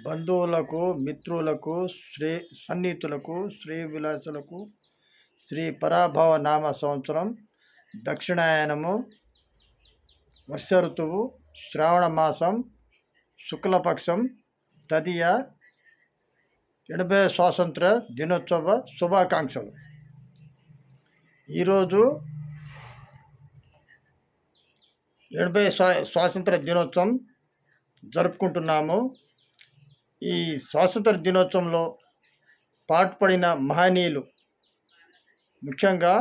బంధువులకు, మిత్రులకు, సన్నిహితులకు, శ్రేయోభిలాషులకు శ్రీ పరాభవ నామ సంవత్సరం దక్షిణాయనము వర్ష ఋతువు శ్రావణ మాసం శుక్లపక్షం తదియ 80 స్వాతంత్ర దినోత్సవ శుభాకాంక్షలు. ఈరోజు 80 స్వాతంత్ర దినోత్సవం జరుపుకుంటున్నాము. ఈ స్వాతంత్ర దినోత్సవంలో పాటుపడిన మహనీయులు ముఖ్యంగా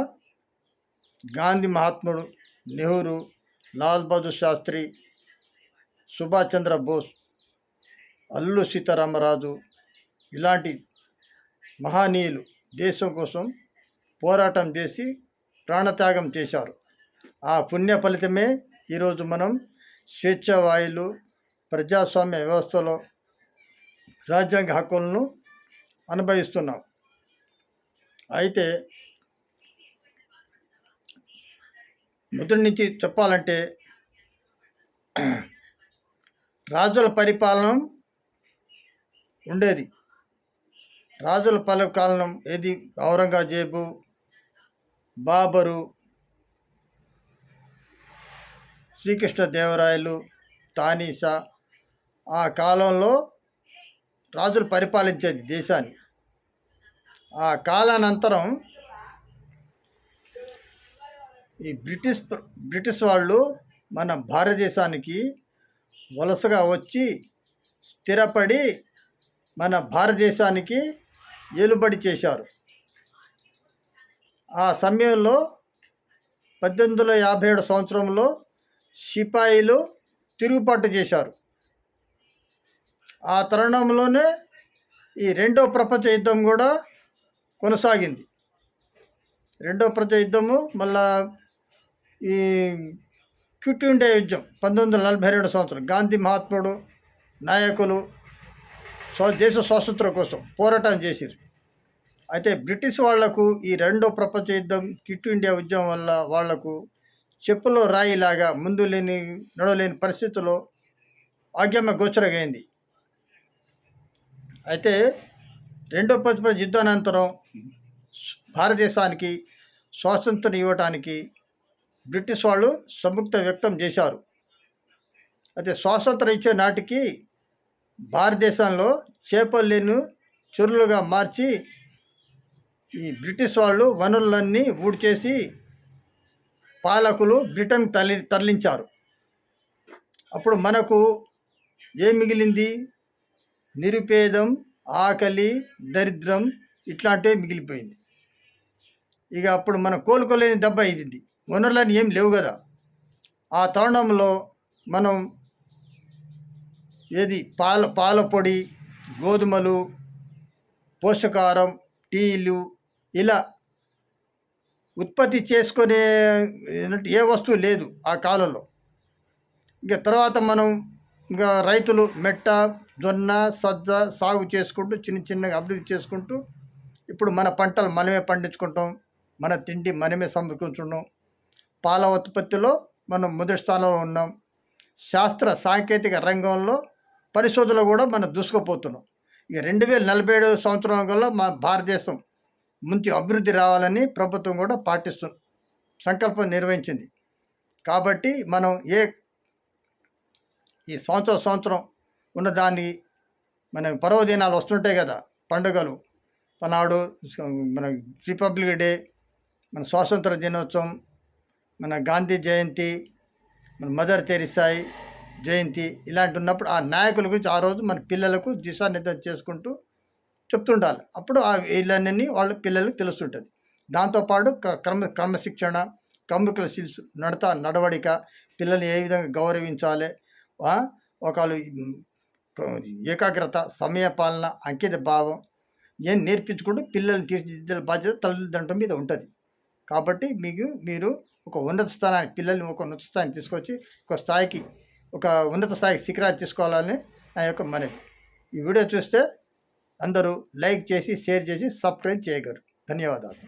గాంధీ మహాత్ముడు, నెహ్రూ, లాల్ బహదూర్ శాస్త్రి, సుభాష్ చంద్ర బోస్, అల్లు సీతారామరాజు ఇలాంటి మహనీయులు దేశం కోసం పోరాటం చేసి ప్రాణత్యాగం చేశారు. ఆ పుణ్య ఫలితమే ఈరోజు మనం స్వేచ్ఛావాయులు ప్రజాస్వామ్య వ్యవస్థలో రాజ్యాంగ హక్కులను అనుభవిస్తున్నాం. అయితే మొదటి నుంచి చెప్పాలంటే రాజుల పరిపాలన ఉండేది. రాజుల పరిపాలన ఏది? ఔరంగజేబు, బాబరు, శ్రీకృష్ణదేవరాయలు, తానీషా ఆ కాలంలో రాజులు పరిపాలించేది దేశాన్ని. ఆ కాలానంతరం ఈ బ్రిటిష్ వాళ్ళు మన భారతదేశానికి వలసగా వచ్చి స్థిరపడి మన భారతదేశానికి ఏలుబడి చేశారు. ఆ సమయంలో 1857 సంవత్సరంలో సిపాయిలు తిరుగుబాటు చేశారు. ఆ తరుణంలోనే ఈ రెండో ప్రపంచ యుద్ధం కూడా కొనసాగింది. రెండో ప్రపంచ యుద్ధము మళ్ళా ఈ క్విట్ ఇండియా యుద్ధం 1942 సంవత్సరం గాంధీ మహాత్ముడు నాయకులు దేశ స్వాతంత్రం కోసం పోరాటం చేశారు. అయితే బ్రిటిష్ వాళ్లకు ఈ రెండో ప్రపంచ యుద్ధం క్విట్ ఇండియా ఉద్యమం వల్ల వాళ్లకు చెప్పులో రాయిలాగా ముందు లేని నడవలేని పరిస్థితుల్లో ఆగ్యమ గోచరమైంది. అయితే రెండో ప్రపంచ యుద్ధానంతరం భారతదేశానికి స్వాతంత్రం ఇవ్వటానికి బ్రిటిష్ వాళ్ళు సంయుక్త వ్యక్తం చేశారు. అయితే స్వాతంత్రం ఇచ్చే నాటికి భారతదేశంలో చేపలను చెరువులుగా మార్చి ఈ బ్రిటిష్ వాళ్ళు వనరులన్నీ ఊడ్చేసి పాలకులు బ్రిటన్ తరలించారు. అప్పుడు మనకు ఏం మిగిలింది? నిరుపేదం, ఆకలి, దరిద్రం ఇట్లాంటివి మిగిలిపోయింది. ఇక అప్పుడు మనం కోలుకోలేని దెబ్బ అయింది. వనరులని ఏం లేవు కదా. ఆ తరుణంలో మనం ఏది పాల పొడి, గోధుమలు, పోషకాహారం, టీలు ఇలా ఉత్పత్తి చేసుకునే ఏ వస్తువు లేదు ఆ కాలంలో. ఇక తర్వాత మనం ఇంకా రైతులు మెట్ట, జొన్న, సజ్జ సాగు చేసుకుంటూ చిన్నగా అభివృద్ధి చేసుకుంటూ ఇప్పుడు మన పంటలు మనమే పండించుకుంటాం, మన తిండి మనమే సమకూర్చున్నాం. పాల ఉత్పత్తిలో మనం మొదటి స్థానంలో ఉన్నాం. శాస్త్ర సాంకేతిక రంగంలో పరిశోధనలో కూడా మనం దూసుకుపోతున్నాం. ఇక 2047 సంవత్సరం కల్లా మా భారతదేశం మంచి అభివృద్ధి రావాలని ప్రభుత్వం కూడా సంకల్పం నిర్వహించింది. కాబట్టి మనం ఈ సంవత్సరం ఉన్నదాన్ని మన పర్వదినాలు వస్తుంటాయి కదా, పండుగలు. పనాడు మన రిపబ్లిక్ డే, మన స్వాతంత్ర దినోత్సవం, మన గాంధీ జయంతి, మన మదర్ తెరిసాయి జయంతి ఇలాంటి ఉన్నప్పుడు ఆ నాయకుల గురించి ఆ రోజు మన పిల్లలకు దిశానిర్దేశం చేసుకుంటూ చెప్తుండాలి. అప్పుడు ఆ వీళ్ళన్నీ వాళ్ళ పిల్లలకు తెలుస్తుంటుంది. దాంతోపాటు క్రమశిక్షణ, కమ్యూనికల్ స్కిల్స్, నడవడిక, పిల్లల్ని ఏ విధంగా గౌరవించాలి, ఒకళ్ళు ఏకాగ్రత, సమయపాలన, అంకిత భావం ఏం నేర్పించుకుంటూ పిల్లల్ని తీర్చిదిద్దే బాధ్యత తల్లిదండ్రుల మీద ఉంటుంది. కాబట్టి మీరు ఒక ఉన్నత స్థానానికి పిల్లల్ని ఒక ఉన్నత స్థాయికి తీసుకొచ్చి ఒక ఉన్నత స్థాయికి శిఖరాన్ని తీసుకోవాలని నా యొక్క మనవి. ఈ వీడియో చూస్తే అందరూ లైక్ చేసి, షేర్ చేసి, సబ్స్క్రైబ్ చేయగలరు. ధన్యవాదాలు.